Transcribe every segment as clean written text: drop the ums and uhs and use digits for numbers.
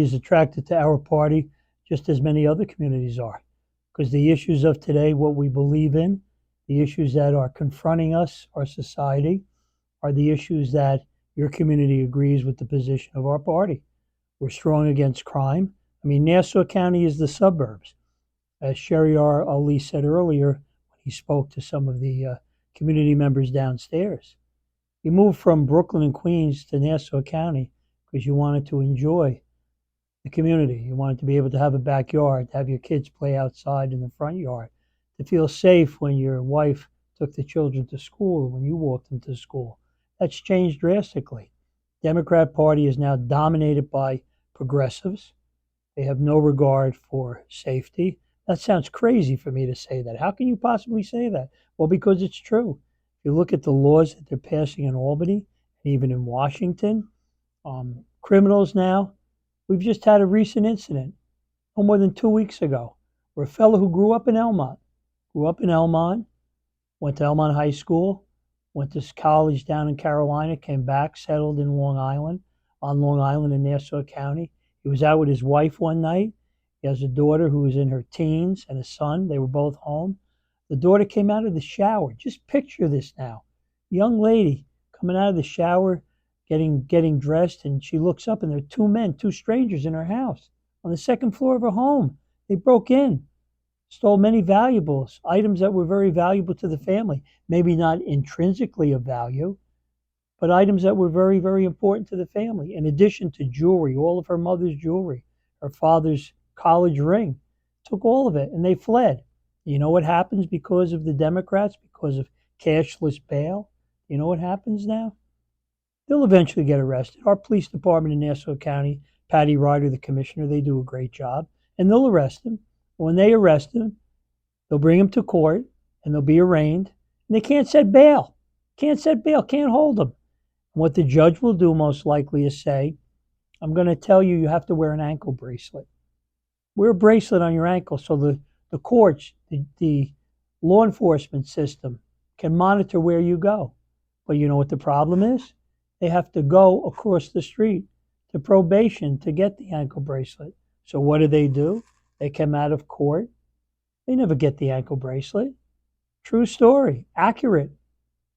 is attracted to our party just as many other communities are. Because the issues of today, what we believe in, the issues that are confronting us, our society, are the issues that your community agrees with the position of our party. We're strong against crime. I mean, Nassau County is the suburbs. As Sheharyar Ali said earlier when he spoke to some of the community members downstairs, you moved from Brooklyn and Queens to Nassau County because you wanted to enjoy the community. You wanted to be able to have a backyard, to have your kids play outside in the front yard, to feel safe when your wife took the children to school, when you walked them to school. That's changed drastically. Democrat Party is now dominated by progressives. They have no regard for safety. That sounds crazy for me to say that. How can you possibly say that? Well, because it's true. If you look at the laws that they're passing in Albany and even in Washington, criminals now, we've just had a recent incident, no more than 2 weeks ago, where a fellow who grew up in Elmont, went to Elmont High School, went to college down in Carolina, came back, settled in on Long Island in Nassau County. He was out with his wife one night. He has a daughter who was in her teens and a son. They were both home. The daughter came out of the shower. Just picture this now. Young lady coming out of the shower, getting dressed, and she looks up and there are two men, two strangers in her house on the second floor of her home. They broke in, stole many valuables, items that were very valuable to the family, maybe not intrinsically of value, but items that were very, very important to the family. In addition to jewelry, all of her mother's jewelry, her father's college ring, took all of it and they fled. You know what happens because of the Democrats, because of cashless bail? You know what happens now? They'll eventually get arrested. Our police department in Nassau County, Patty Ryder, the commissioner, they do a great job, and they'll arrest him. When they arrest him, they'll bring him to court, and they'll be arraigned, and they can't set bail. Can't hold him. What the judge will do most likely is say, I'm going to tell you have to wear an ankle bracelet. Wear a bracelet on your ankle so the courts, the law enforcement system can monitor where you go. But you know what the problem is? They have to go across the street to probation to get the ankle bracelet. So what do? They come out of court. They never get the ankle bracelet. True story. Accurate.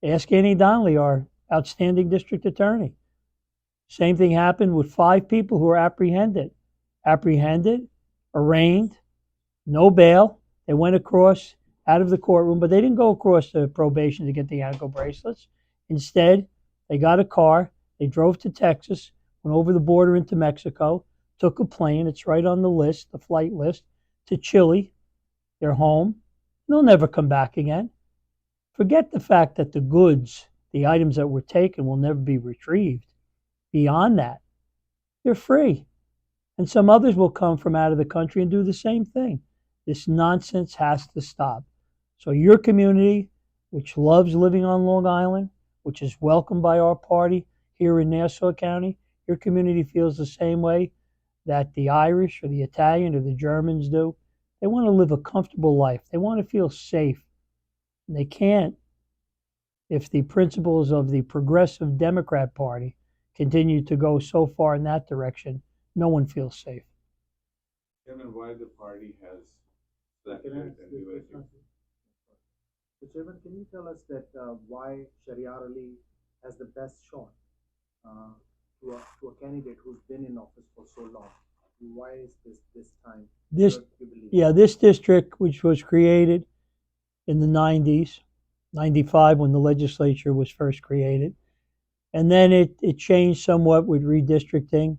Ask Annie Donnelly, our outstanding district attorney. Same thing happened with 5 people who were apprehended, arraigned, no bail. They went across out of the courtroom, but they didn't go across the probation to get the ankle bracelets. Instead, they got a car, they drove to Texas, went over the border into Mexico, took a plane, it's right on the list, the flight list, to Chile. They're home. They'll never come back again. Forget the fact that the goods, the items that were taken, will never be retrieved. Beyond that, they're free. And some others will come from out of the country and do the same thing. This nonsense has to stop. So your community, which loves living on Long Island, which is welcomed by our party here in Nassau County, your community feels the same way that the Irish or the Italian or the Germans do. They want to live a comfortable life. They want to feel safe. And they can't if the principles of the Progressive Democrat Party continue to go so far in that direction. No one feels safe. Chairman, why the party has selected and elected? So, Chairman, can you tell us that why Sheharyar Ali has the best shot to a candidate who's been in office for so long? Why is this time? This district, which was created in the 90s, 95 when the legislature was first created, and then it changed somewhat with redistricting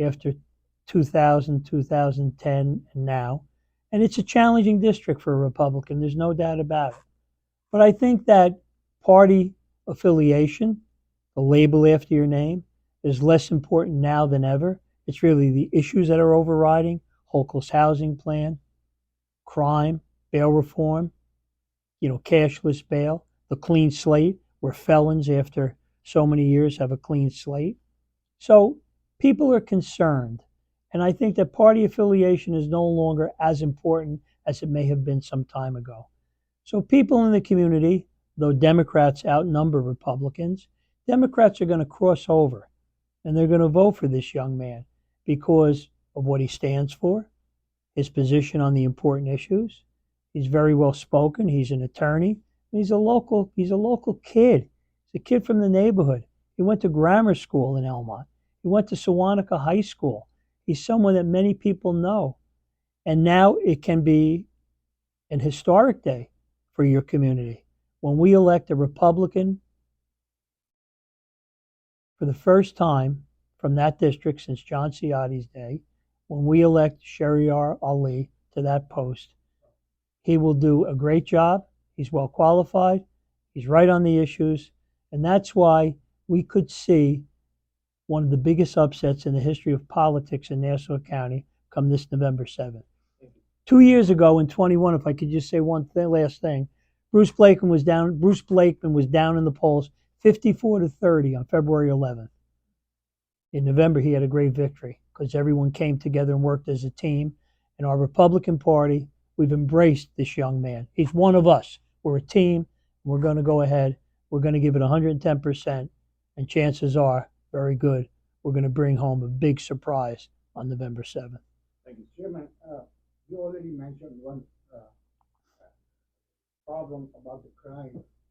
after 2000, 2010, and now. And it's a challenging district for a Republican. There's no doubt about it. But I think that party affiliation, the label after your name, is less important now than ever. It's really the issues that are overriding: Hochul's housing plan, crime, bail reform, cashless bail, the clean slate, where felons after so many years have a clean slate. So people are concerned. And I think that party affiliation is no longer as important as it may have been some time ago. So people in the community, though Democrats outnumber Republicans, Democrats are going to cross over and they're going to vote for this young man because of what he stands for, his position on the important issues. He's very well spoken. He's an attorney. He's a local kid. He's a kid from the neighborhood. He went to grammar school in Elmont. He went to Sewanaka High School. He's someone that many people know. And now it can be an historic day for your community when we elect a Republican for the first time from that district since John Ciotti's day. When we elect Sheharyar Ali to that post, he will do a great job. He's well qualified. He's right on the issues. And that's why we could see one of the biggest upsets in the history of politics in Nassau County come this November 7th. 2 years ago in 21, if I could just say last thing, Bruce Blakeman was down in the polls 54-30 on February 11th. In November, he had a great victory because everyone came together and worked as a team. And our Republican Party, we've embraced this young man. He's one of us. We're a team. We're going to go ahead. We're going to give it 110%. And chances are, very good, we're going to bring home a big surprise on November 7th. Thank you. Chairman, you already mentioned one problem about the crime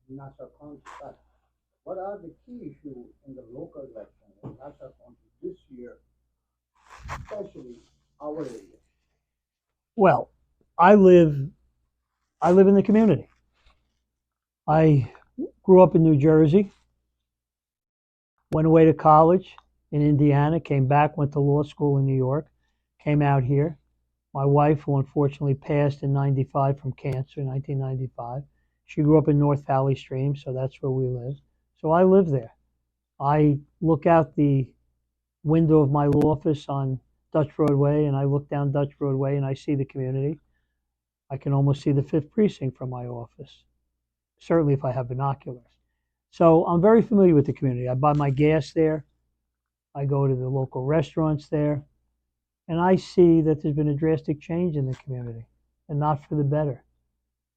in Nassau County, but what are the key issues in the local election in Nassau County this year, especially our area? Well, I live in the community. I grew up in New Jersey, went away to college in Indiana, came back, went to law school in New York, came out here. My wife, who unfortunately passed in 95 from cancer, 1995, she grew up in North Valley Stream, so that's where we live. So I live there. I look out the window of my law office on Dutch Broadway, and I look down Dutch Broadway, and I see the community. I can almost see the 5th Precinct from my office, certainly if I have binoculars. So I'm very familiar with the community. I buy my gas there. I go to the local restaurants there. And I see that there's been a drastic change in the community, and not for the better.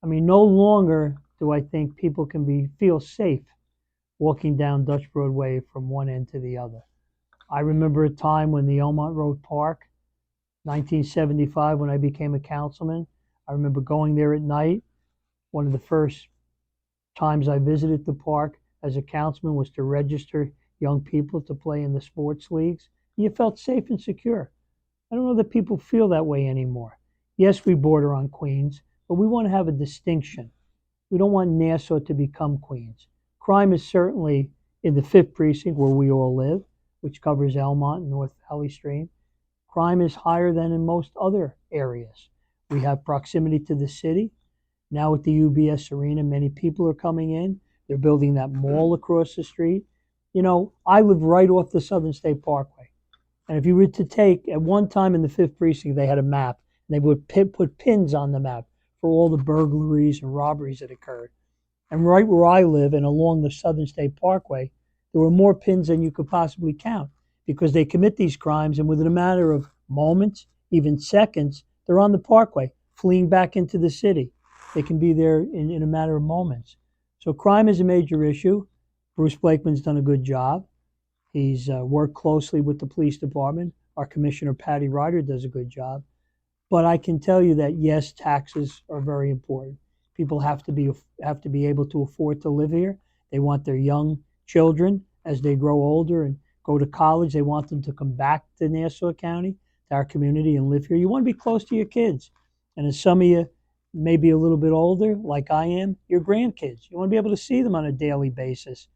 I mean, no longer do I think people can feel safe walking down Dutch Broadway from one end to the other. I remember a time when the Elmont Road Park, 1975, when I became a councilman, I remember going there at night. One of the first times I visited the park as a councilman was to register young people to play in the sports leagues. You felt safe and secure. I don't know that people feel that way anymore. Yes, we border on Queens, but we want to have a distinction. We don't want Nassau to become Queens. Crime is certainly in the 5th Precinct where we all live, which covers Elmont and North Valley Stream. Crime is higher than in most other areas. We have proximity to the city. Now with the UBS Arena, many people are coming in. They're building that mall across the street. You know, I live right off the Southern State Parkway. And if you were to take, at one time in the 5th Precinct, they had a map. And they would put pins on the map for all the burglaries and robberies that occurred. And right where I live and along the Southern State Parkway, there were more pins than you could possibly count because they commit these crimes, and within a matter of moments, even seconds, they're on the parkway, fleeing back into the city. They can be there in a matter of moments. So crime is a major issue. Bruce Blakeman's done a good job. He's worked closely with the police department. Our Commissioner, Patty Ryder, does a good job. But I can tell you that, yes, taxes are very important. People have to be able to afford to live here. They want their young children, as they grow older and go to college, they want them to come back to Nassau County, to our community, and live here. You want to be close to your kids. And as some of you may be a little bit older, like I am, your grandkids. You want to be able to see them on a daily basis.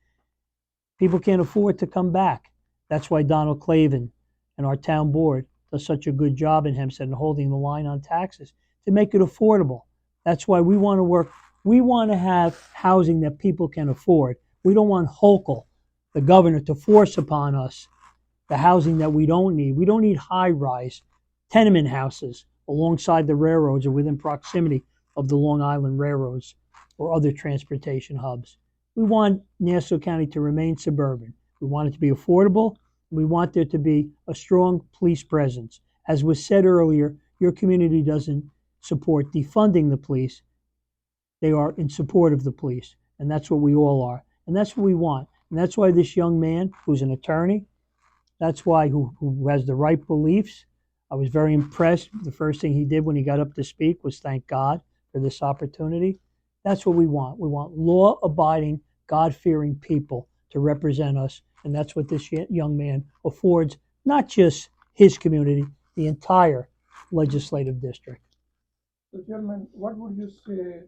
People can't afford to come back. That's why Donald Clavin and our town board does such a good job in Hempstead and holding the line on taxes to make it affordable. That's why we want to work. We want to have housing that people can afford. We don't want Hochul, the governor, to force upon us the housing that we don't need. We don't need high-rise tenement houses alongside the railroads or within proximity of the Long Island railroads or other transportation hubs. We want Nassau County to remain suburban. We want it to be affordable. We want there to be a strong police presence. As was said earlier, your community doesn't support defunding the police. They are in support of the police, and that's what we all are. And that's what we want. And that's why this young man, who's an attorney, that's why who has the right beliefs, I was very impressed. The first thing he did when he got up to speak was thank God for this opportunity. That's what we want. We want law-abiding, God-fearing people to represent us, and that's what this young man affords, not just his community, the entire legislative district. So, Chairman, what would you say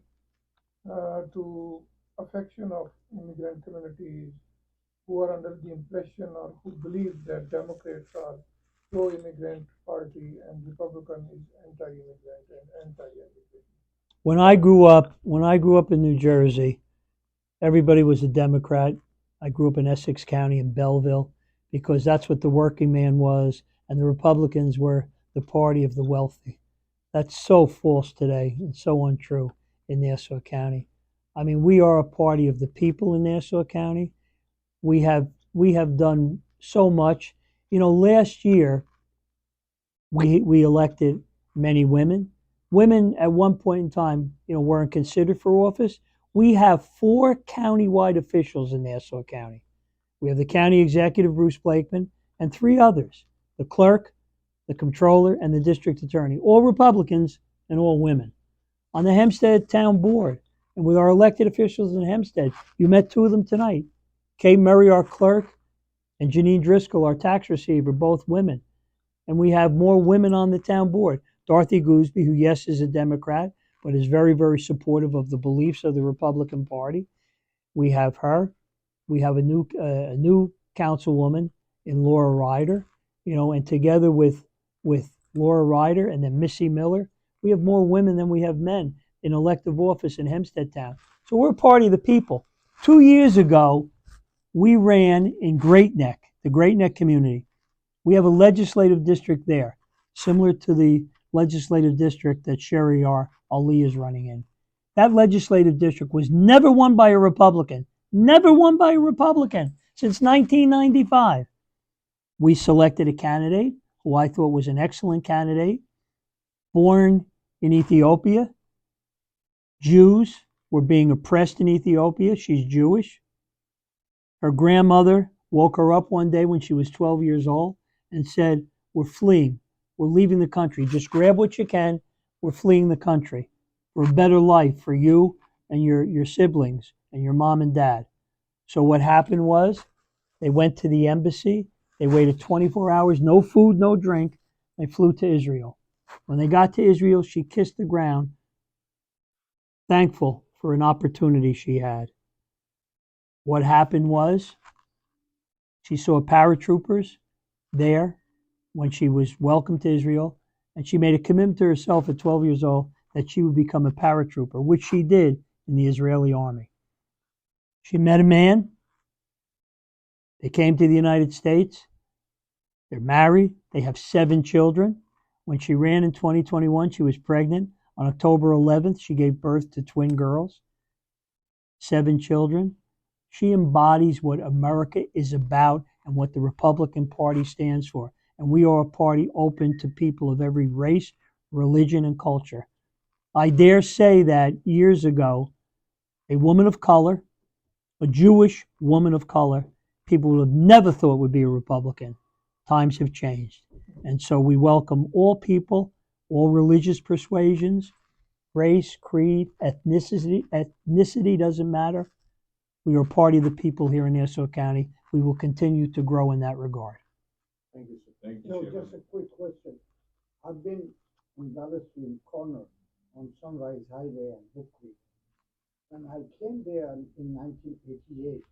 to affection of immigrant communities who are under the impression or who believe that Democrats are pro-immigrant party and Republican is anti-immigrant and anti-immigration? When I grew up in New Jersey, everybody was a Democrat. I grew up in Essex County in Belleville because that's what the working man was, and the Republicans were the party of the wealthy. That's so false today and so untrue in Nassau County. I mean, we are a party of the people in Nassau County. We have done so much. You know, last year we elected many women. Women at one point in time, you know, weren't considered for office. We have 4 countywide officials in Nassau County. We have the county executive, Bruce Blakeman, and 3 others: the clerk, the comptroller, and the district attorney, all Republicans and all women. On the Hempstead Town Board, and with our elected officials in Hempstead, you met 2 of them tonight. Kay Murray, our clerk, and Janine Driscoll, our tax receiver, both women. And we have more women on the town board. Dorothy Gooseby, who, yes, is a Democrat, but is very, very supportive of the beliefs of the Republican Party. We have her. We have a new councilwoman in Laura Ryder, you know, and together with Laura Ryder and then Missy Miller, we have more women than we have men in elective office in Hempstead Town. So we're a party of the people. 2 years ago, we ran in Great Neck, the Great Neck community. We have a legislative district there, similar to the legislative district that Sheharyar Ali is running in. That legislative district was never won by a Republican, never won by a Republican since 1995. We selected a candidate who I thought was an excellent candidate, born in Ethiopia. Jews were being oppressed in Ethiopia. She's Jewish. Her grandmother woke her up one day when she was 12 years old and said, "We're fleeing. We're leaving the country. Just grab what you can. We're fleeing the country for a better life for you and your siblings and your mom and dad." So what happened was they went to the embassy. They waited 24 hours, no food, no drink. They flew to Israel. When they got to Israel, she kissed the ground, thankful for an opportunity she had. What happened was she saw paratroopers there when she was welcomed to Israel, and she made a commitment to herself at 12 years old that she would become a paratrooper, which she did in the Israeli army. She met a man. They came to the United States. They're married. They have 7 children. When she ran in 2021, she was pregnant. On October 11th, she gave birth to twin girls, 7 children. She embodies what America is about and what the Republican Party stands for. And we are a party open to people of every race, religion, and culture. I dare say that years ago, a woman of color, a Jewish woman of color, people would have never thought would be a Republican. Times have changed. And so we welcome all people, all religious persuasions, race, creed, ethnicity. Ethnicity doesn't matter. We are a party of the people here in Nassau County. We will continue to grow in that regard. Thank you, sir. Thank you, So Chairman. just a quick question. I've been on Dallas Stream corner on Sunrise Highway and Book Creek. When I came there in 1988,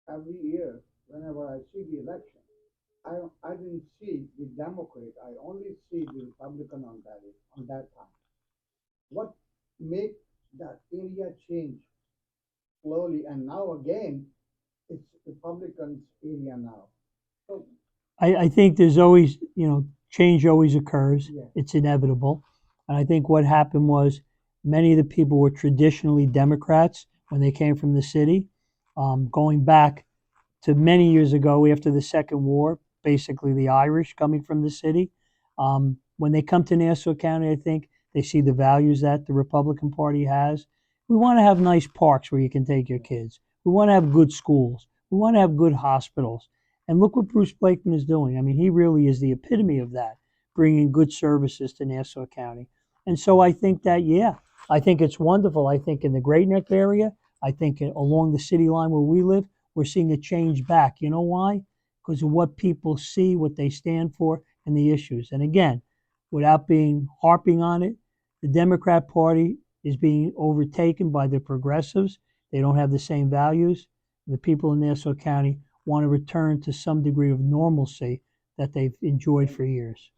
every year, whenever I see the election, I didn't see the Democrat. I only see the Republican on that time. What made that area change slowly? And now again, it's Republicans area now. So I think there's always, you know, change always occurs. Yeah. It's inevitable. And I think what happened was many of the people were traditionally Democrats when they came from the city. Going back to many years ago after the Second War, basically the Irish coming from the city. When they come to Nassau County, I think they see the values that the Republican Party has. We want to have nice parks where you can take your kids. We want to have good schools. We want to have good hospitals. And look what Bruce Blakeman is doing. I mean, he really is the epitome of that, bringing good services to Nassau County. And so I think that, yeah, I think it's wonderful. I think in the Great Neck area, I think along the city line where we live, we're seeing a change back. You know why? Because of what people see, what they stand for, and the issues. And again, without being harping on it, the Democrat Party is being overtaken by the progressives. They don't have the same values. The people in Nassau County want to return to some degree of normalcy that they've enjoyed for years.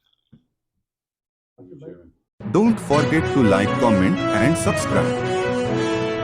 Thank you, Chairman. Don't forget to like, comment and subscribe.